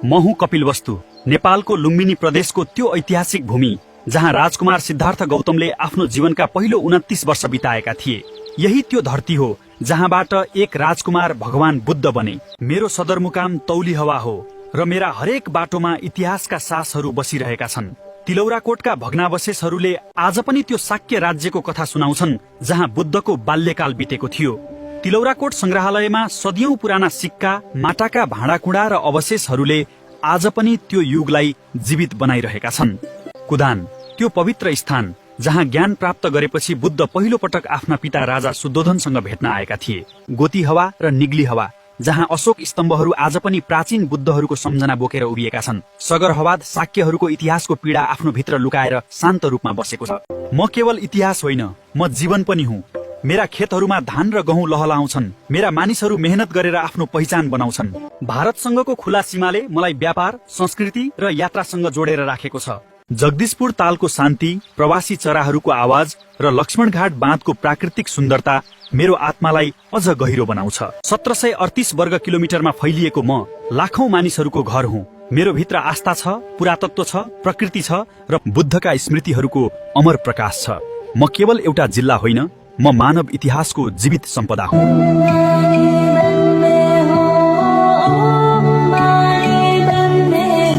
म हुँ कपिलवस्तु, नेपालको लुम्बिनी प्रदेशको त्यो ऐतिहासिक भूमि जहाँ राजकुमार सिद्धार्थ गौतमले आफ्नो जीवनका पहिलो 29 वर्ष बिताएका थिए। यही त्यो धरती हो जहाँबाट एक राजकुमार भगवान बुद्ध बने। मेरो सदरमुकाम तौलिहवा हो र मेरा हरेक बाटोमा इतिहासका सासहरू बसिरहेका छन्। तिलौराकोटका भग्नावशेषहरूले आज पनि त्यो शाक्य राज्यको कथा सुनाउँछन् जहाँ बुद्धको बाल्यकाल बितेको थियो। तिलौराकोट संग्रहालयमा सदियौं पुराना सिक्का, माटाका भाँडाकुँडा र अवशेषहरूले आज पनि त्यो युगलाई जीवित बनाइरहेका छन्। कुदान, त्यो पवित्र स्थान जहाँ ज्ञान प्राप्त गरेपछि बुद्ध पहिलो पटक आफ्ना पिता राजा शुद्धोधनसँग भेट्न आएका थिए। गोतीहवा र निग्लीहवा, जहाँ अशोक स्तम्भहरू आज पनि प्राचीन बुद्धहरूको सम्झना बोकेर उभिएका छन्। सगरहवाद शाक्यहरूको इतिहासको पीडा आफ्नो भित्र लुकाएर शान्त रूपमा बसेको छ। म केवल इतिहास होइन, म जीवन पनि हुँ। मेरा खेतहरूमा धान र गहुँ लहलाउँछन्। मेरा मानिसहरू मेहनत गरेर आफ्नो पहिचान बनाउँछन्। भारतसँगको खुला सीमाले मलाई व्यापार, संस्कृति र यात्रासँग जोडेर राखेको छ। जगदीशपुर तालको शान्ति, प्रवासी चराहरूको आवाज र लक्ष्मणघाट बाँधको प्राकृतिक सुन्दरता मेरो आत्मालाई अझ गहिरो बनाउँछ। 1738 वर्ग किलोमिटरमा फैलिएको म लाखौं मानिसहरूको घर हुँ। मेरो भित्र आस्था छ, पुरातत्व छ, प्रकृति छ र बुद्धका स्मृतिहरूको अमर प्रकाश छ। म केवल एउटा जिल्ला होइन, म मानव इतिहासको जीवित सम्पदा हुँ।